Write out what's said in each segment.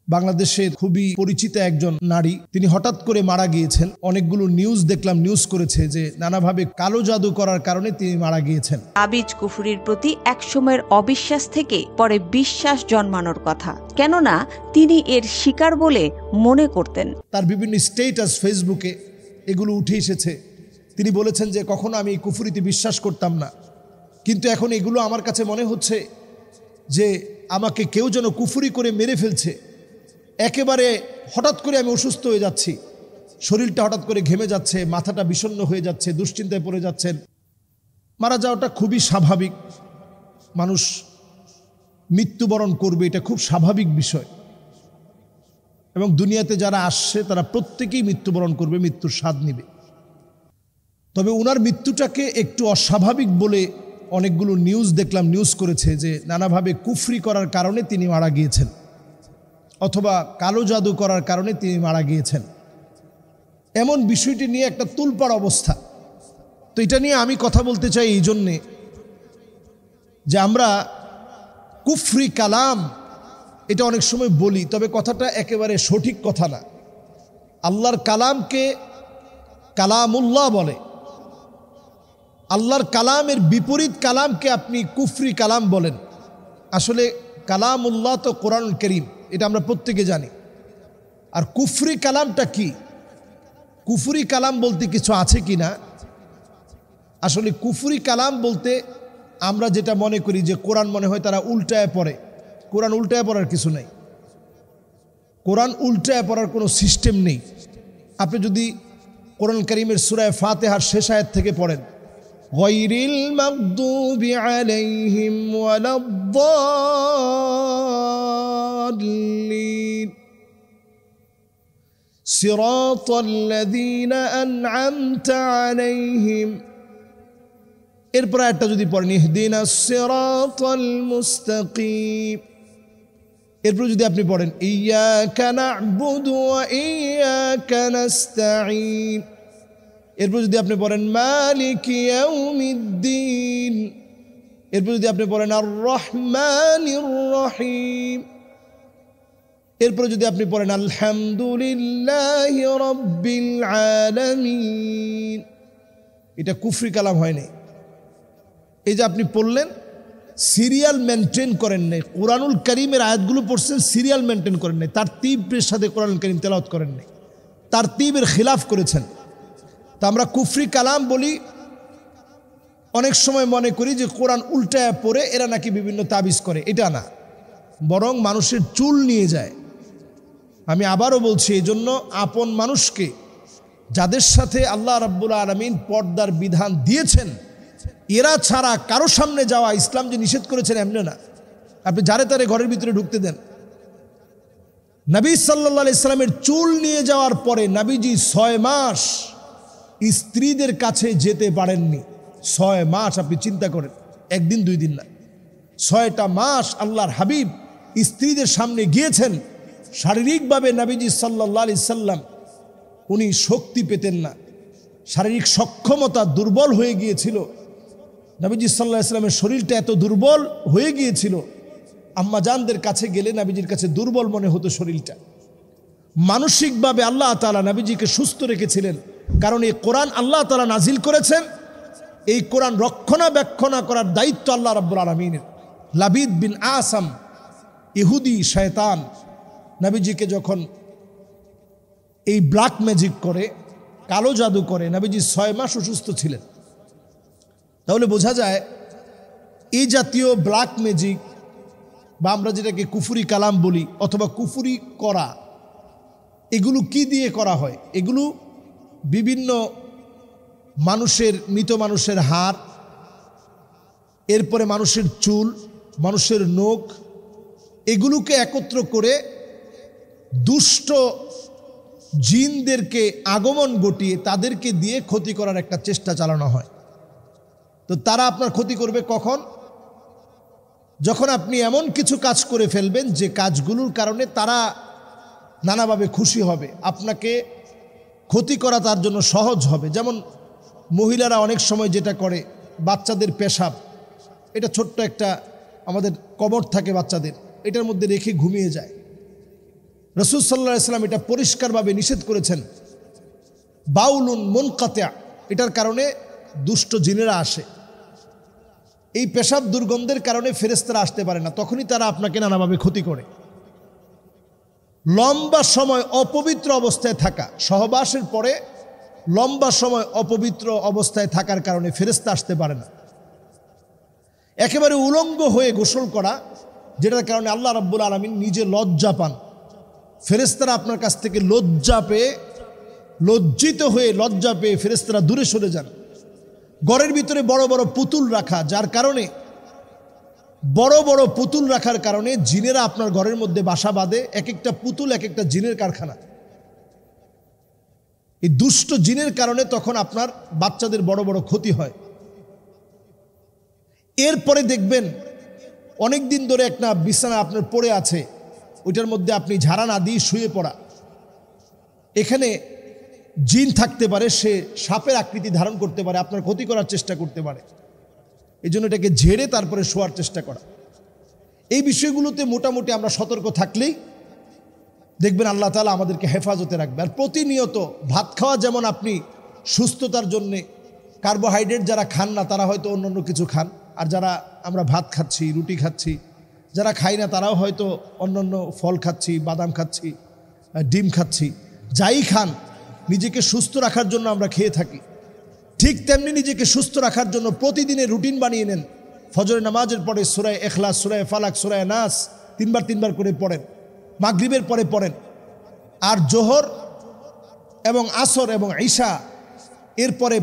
বাংলাদেশের খুবই পরিচিত একজন নারী, তিনি হঠাৎ করে মারা গিয়েছেন। অনেকগুলো নিউজ দেখলাম, নিউজ করেছে যে নানাভাবে কালো জাদু করার কারণে তিনি মারা গিয়েছেন। তাবিজ কুফরির প্রতি একসময়ের অবিশ্বাস থেকে পরে বিশ্বাস জন্মানোর কথা, কেননা তিনি এর শিকার বলে মনে করতেন। তার বিভিন্ন স্ট্যাটাস ফেসবুকে এগুলো উঠে এসেছে। তিনি বলেছেন যে কখনো আমি এই কুফরিতে বিশ্বাস করতাম না, কিন্তু এখন এগুলো আমার কাছে মনে হচ্ছে যে আমাকে কেউ যেন কুফরি করে মেরে ফেলছে। একেবারে হঠাৎ করে আমি অসুস্থ হয়ে যাচ্ছি, শরীরটা হঠাৎ করে ঘেমে যাচ্ছে, মাথাটা বিষণ্ণ হয়ে যাচ্ছে, দুশ্চিন্তায় পড়ে যাচ্ছেন। মারা যাওয়াটা খুবই স্বাভাবিক, মানুষ মৃত্যুবরণ করবে, এটা খুব স্বাভাবিক বিষয়। এবং দুনিয়াতে যারা আসছে তারা প্রত্যেকেই মৃত্যুবরণ করবে, মৃত্যুর স্বাদ নিবে। তবে ওনার মৃত্যুটাকে একটু অস্বাভাবিক বলে অনেকগুলো নিউজ দেখলাম, নিউজ করেছে যে নানাভাবে কুফরি করার কারণে তিনি মারা গিয়েছেন, অথবা কালো জাদু করার কারণে তিনি মারা গিয়েছেন। এমন বিষয়টি নিয়ে একটা তুলপাড় অবস্থা। তো এটা নিয়ে আমি কথা বলতে চাই এই জন্যে যে আমরা কুফরি কালাম এটা অনেক সময় বলি, তবে কথাটা একেবারে সঠিক কথা না। আল্লাহর কালামকে কালামুল্লাহ বলে। আল্লাহর কালামের বিপরীত কালামকে আপনি কুফরি কালাম বলেন। আসলে কালামুল্লাহ তো কোরআনুল কারীম, এটা আমরা প্রত্যেকে জানি। আর কুফরি কালামটা কি? কুফরি কালাম বলতে কিছু আছে কি না? আসলে কুফরি কালাম বলতে আমরা যেটা মনে করি যে কোরআন মনে হয় তারা উল্টায় পড়ে। কোরআন উল্টায় পড়ার কিছু নেই। কোরআন উল্টায় পড়ার কোনো সিস্টেম নেই। আপনি যদি কোরআন কারীমের সূরা ফাতিহার শেষ আয়াত থেকে পড়েন, গায়রিল মাগদুবি আলাইহিম ওয়ালাদ-দাল্লিন সিরাতাল্লাযীনা আন'আমতা আলাইহিম, এরপর একটা যদি পড়েন ইহদিনাস সিরাতাল মুস্তাকিম, এরপর যদি আপনি পড়েন ইয়্যাকা না'বুদু ওয়া ইয়্যাকা নাস্তাঈন, এরপর যদি আপনি পড়েন মালিকি ইয়াউমিদ্দিন, এরপর যদি আপনি পড়েন আর রহমানির রহিম, এরপর যদি আপনি পড়েন আলহামদুলিল্লাহি রাব্বিল আলামিন, এটা কুফরি কালাম হয় নাই। এই যে আপনি পড়লেন, সিরিয়াল মেনটেন করেন নাই। কোরআনুল কারীমের আয়াতগুলো পড়ছেন, সিরিয়াল মেনটেন করেন নাই, তার তীব্রের সাথে কোরআনুল কারীম তেলাওয়াত করেন নাই, তার তীব্রের খিলাফ করেছেন। তা আমরা কুফরি কালাম বলি। অনেক সময় মনে করি যে কোরআন উল্টায় পড়ে এরা নাকি বিভিন্ন তাবিজ করে, এটা না, বরং মানুষের চুল নিয়ে যায়। আমি আবারও বলছি, এই জন্য আপন মানুষকে, যাদের সাথে আল্লাহ রাব্বুল আলামিন পর্দার বিধান দিয়েছেন, এরা ছাড়া কারো সামনে যাওয়া ইসলাম যে নিষেধ করেছেন এমনি না। আপনি যারে তারে ঘরের ভিতরে ঢুকতে দেন। নবী সাল্লাল্লাহু আলাইহি সাল্লামের চুল নিয়ে যাওয়ার পরে নবীজি 6 মাস স্ত্রীদের কাছে যেতে পারেননি। 6 মাস, আপনি চিন্তা করেন, একদিন দুই দিন না, 6টা মাস আল্লাহর হাবিব স্ত্রীদের সামনে গিয়েছেন। শারীরিকভাবে নবীজি সাল্লাল্লাহু আলাইহি সাল্লাম উনি শক্তি পেতেন না, শারীরিক সক্ষমতা দুর্বল হয়ে গিয়েছিল। নবীজি সাল্লাল্লাহু আলাইহি সাল্লামের শরীরটা এত দুর্বল হয়ে গিয়েছিল, আম্মাজানদের কাছে গেলে নবীজির কাছে দুর্বল মনে হতো শরীরটা। মানসিকভাবে আল্লাহ তাআলা নবীজিকে সুস্থ রেখেছিলেন, কারণ এই কোরআন আল্লাহ তাআলা নাজিল করেছেন। এই কোরআন রক্ষণাবেক্ষণ করার দায়িত্ব আল্লাহ রাব্বুল আলামিনের। লাবিদ বিন আসাম, ইহুদি শয়তান, নবীজিকে যখন এই ব্ল্যাক ম্যাজিক করে, কালো জাদু করে, নবীজি 6 মাস অসুস্থ ছিলেন। তাহলে বোঝা যায় এই জাতীয় ব্ল্যাক ম্যাজিক বা আমরা যেটাকে কুফরি কালাম বলি অথবা কুফরি করা, এগুলো কি দিয়ে করা হয়? এগুলো বিভিন্ন মানুষের, মৃত মানুষের হাড়, এরপরে মানুষের চুল, মানুষের নখ, এগুলোকে একত্র করে দুষ্ট জিনদেরকে আগমন ঘটিয়ে তাদেরকে দিয়ে ক্ষতি করার একটা চেষ্টা চালানো হয়। তো তারা আপনার ক্ষতি করবে কখন? যখন আপনি এমন কিছু কাজ করে ফেলবেন যে কাজগুলোর কারণে তারা নানাভাবে খুশি হবে, আপনাকে ক্ষতি করা তার জন্য সহজ হবে। যেমন মহিলারা অনেক সময় যেটা করে, বাচ্চাদের পেশাব, এটা ছোট্ট একটা আমাদের কবর থাকে বাচ্চাদের, এটার মধ্যে রেখে ঘুমিয়ে যায়। রাসূল সাল্লাল্লাহু আলাইহি ওয়াসাল্লাম এটা পরিষ্কারভাবে নিষেধ করেছেন। বাউলুন মুনকাতিয়া, এটার কারণে দুষ্ট জিনেরা আসে। এই পেশাব দুর্গন্ধের কারণে ফেরেশতারা আসতে পারে না, তখনই তারা আপনাকে নানাভাবে ক্ষতি করে। লম্বা সময় অপবিত্র অবস্থায় থাকা, সহবাসের পরে লম্বা সময় অপবিত্র অবস্থায় থাকার কারণে ফেরেশতা আসতে পারে না। একেবারে উলঙ্গ হয়ে গোসল করা, যেটার কারণে আল্লাহ রাব্বুল আলামিন নিজে লজ্জা পান। ফেরেশতারা আপনার কাছ থেকে লজ্জা পেয়ে, লজ্জিত হয়ে লজ্জা পেয়ে ফেরেশতারা দূরে সরে যান। ঘরের ভিতরে বড় বড় পুতুল রাখা, যার কারণে বড় বড় পুতুল রাখার কারণে জিনেরা আপনার ঘরের মধ্যে বাসা বাঁধে। এক একটা পুতুল এক একটা জিনের কারখানা। এই দুষ্ট জিনের কারণে তখন আপনার বাচ্চাদের বড় বড় ক্ষতি হয়। এরপরে দেখবেন অনেক দিন ধরে একটা বিছানা আপনার পড়ে আছে, ওইটার মধ্যে আপনি ঝাড়া না দিয়ে শুয়ে পড়া, এখানে জিন থাকতে পারে, সে সাপের আকৃতি ধারণ করতে পারে, আপনার ক্ষতি করার চেষ্টা করতে পারে। এই জন্য এটাকে ঝেড়ে তারপরে শোয়ার চেষ্টা করা। এই বিষয়গুলোতে মোটামুটি আমরা সতর্ক থাকলেই দেখবেন আল্লাহ তাআলা আমাদেরকে হেফাজতে রাখবে। আর প্রতিনিয়ত ভাত খাওয়া, যেমন আপনি সুস্থতার জন্যে কার্বোহাইড্রেট যারা খান না তারা হয়তো অন্য কিছু খান, আর যারা আমরা ভাত খাচ্ছি, রুটি খাচ্ছি, যারা খাই না তারাও হয়তো অন্যান্য ফল খাচ্ছি, বাদাম খাচ্ছি, ডিম খাচ্ছি, যাই খান নিজেকে সুস্থ রাখার জন্য আমরা খেয়ে থাকি। ঠিক তেমনি নিজেকে সুস্থ রাখার জন্য প্রতিদিনের রুটিন বানিয়ে নেন। ফজরের নামাজের পরে সূরা ইখলাস, সূরা ফালাক, সূরা নাস তিনবার করে পড়েন, মাগরিবের পরে পড়েন, আর জোহর এবং আসর এবং ঈশা এরপরে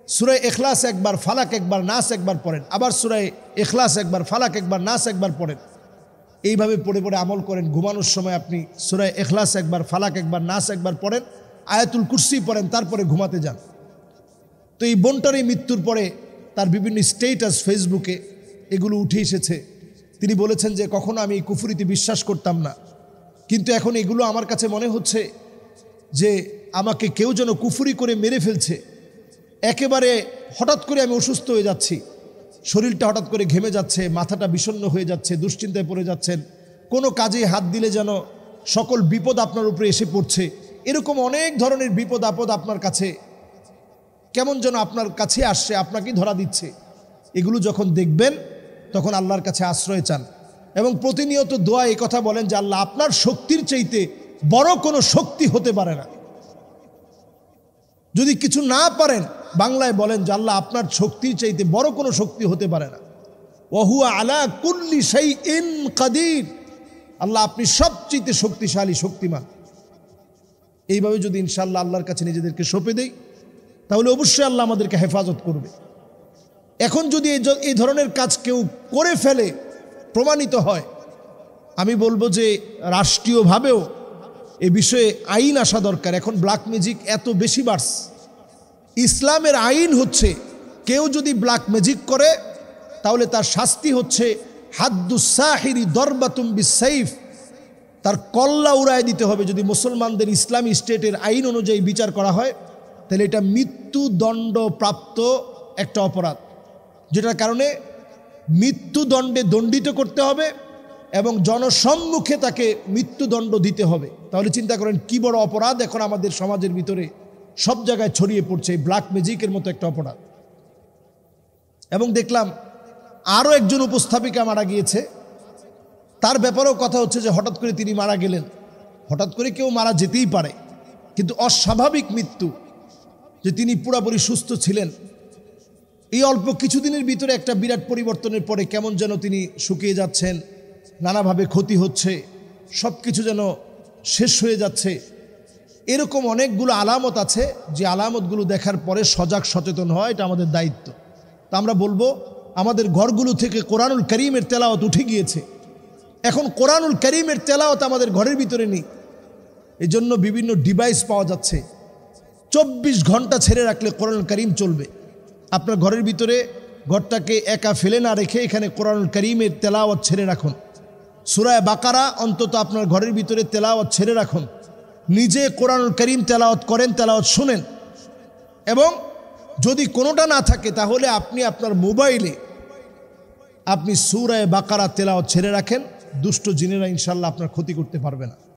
সূরা ইখলাস একবার, ফালাক একবার, নাস একবার পড়েন, আবার সূরা ইখলাস একবার, ফালাক একবার, নাস একবার পড়েন। এইভাবে পড়ে পড়ে আমল করেন। ঘুমানোর সময় আপনি সূরা ইখলাস একবার, ফালাক একবার, নাস একবার পড়েন, আয়াতুল কুরসি পড়েন, তারপরে ঘুমাতে যান। তো এই বোনটার এই মৃত্যুর পরে তার বিভিন্ন স্টেটাস ফেসবুকে এগুলো উঠে এসেছে। তিনি বলেছেন যে কখনো আমি এই কুফরিতে বিশ্বাস করতাম না, কিন্তু এখন এগুলো আমার কাছে মনে হচ্ছে যে আমাকে কেউ যেন কুফরি করে মেরে ফেলছে। একেবারে হঠাৎ করে আমি অসুস্থ হয়ে যাচ্ছি, শরীরটা হঠাৎ করে ঘেমে যাচ্ছে, মাথাটা বিষণ্ণ হয়ে যাচ্ছে, দুশ্চিন্তায় পড়ে যাচ্ছেন, কোনো কাজে হাত দিলে যেন সকল বিপদ আপনার উপরে এসে পড়ছে। এরকম অনেক ধরনের বিপদ আপদ আপনার কাছে কেমন যেন আপনার কাছে আসছে, আপনাকেই ধরা দিচ্ছে। এগুলো যখন দেখবেন তখন আল্লাহর কাছে আশ্রয় চান এবং প্রতিনিয়ত দোয়া এই কথা বলেন যে আল্লাহ, আপনার শক্তির চাইতে বড় কোনো শক্তি হতে পারে না। যদি কিছু না পারেন, বাংলায় বলেন যে আল্লাহ, আপনার শক্তির চাইতে বড় কোনো শক্তি হতে পারে না। ওয়া হুয়া আলা কুল্লি শাইইন কাদির, আল্লাহ আপনি সবচেয়ে শক্তিশালী, শক্তিমান। এইভাবে যদি ইনশাআল্লাহ আল্লাহর কাছে নিজেদেরকে সঁপে দেই, তাহলে অবশ্যই আল্লাহ আমাদেরকে হেফাজত করবে। এখন যদি এই ধরনের কাজ কেউ করে ফেলে, প্রমাণিত হয়, আমি বলবো যে রাষ্ট্রীয়ভাবেও এ বিষয়ে আইন আসা দরকার। এখন ব্ল্যাক ম্যাজিক এত বেশি বাড়ছে। ইসলামের আইন হচ্ছে কেউ যদি ব্ল্যাক ম্যাজিক করে তাহলে তার শাস্তি হচ্ছে হাদ্দুস সাহিরি দরবাতুম বিসাইফ, তার কল্লা উড়ায় দিতে হবে। যদি মুসলমানদের ইসলামী স্টেটের আইন অনুযায়ী বিচার করা হয় তাহলে এটা মৃত্যুদণ্ডপ্রাপ্ত একটা অপরাধ, যেটার কারণে মৃত্যুদণ্ডে দণ্ডিত করতে হবে এবং জনসম্মুখে তাকে মৃত্যুদণ্ড দিতে হবে। তাহলে চিন্তা করেন কি বড় অপরাধ এখন আমাদের সমাজের ভিতরে সব জায়গায় ছড়িয়ে পড়ছে, এই ব্ল্যাক ম্যাজিকের মতো একটা অপরাধ। এবং দেখলাম আরও একজন উপস্থাপিকা মারা গিয়েছে, তার ব্যাপারেও কথা হচ্ছে যে হঠাৎ করে তিনি মারা গেলেন। হঠাৎ করে কেউ মারা যেতেই পারে, কিন্তু অস্বাভাবিক মৃত্যু, যে তিনি পুরোপুরি সুস্থ ছিলেন, এই অল্প কিছুদিনের ভিতরে একটা বিরাট পরিবর্তনের পরে কেমন যেন তিনি শুকিয়ে যাচ্ছেন, নানাভাবে ক্ষতি হচ্ছে, সব কিছু যেন শেষ হয়ে যাচ্ছে। এরকম অনেকগুলো আলামত আছে, যে আলামতগুলো দেখার পরে সজাগ সচেতন হয়, এটা আমাদের দায়িত্ব। তা আমরা বলবো আমাদের ঘরগুলো থেকে কোরআনুল কারীমের তেলাওয়াত উঠে গিয়েছে। এখন কোরআনুল কারীমের তেলাওয়াত আমাদের ঘরের ভিতরে নেই। এই জন্য বিভিন্ন ডিভাইস পাওয়া যাচ্ছে, 24 ঘন্টা ছেড়ে রাখলে কোরআনুল কারীম চলবে। আপনার ঘরের ভিতরে ঘরটাকে একা ফেলে না রেখে এখানে কোরআনুল কারীমের তেলাওয়াত ছেড়ে রাখুন। সূরা বাকারা অন্তত আপনার ঘরের ভিতরে তেলাওয়াত ছেড়ে রাখুন। নিজে কোরআনুল কারীম তেলাওয়াত করেন, তেলাওয়াত শুনেন। এবং যদি কোনোটা না থাকে তাহলে আপনি আপনার মোবাইলে আপনি সূরা বাকারা তেলাওয়াত ছেড়ে রাখেন। দুষ্ট জিনেরা ইনশাআল্লাহ আপনার ক্ষতি করতে পারবে না।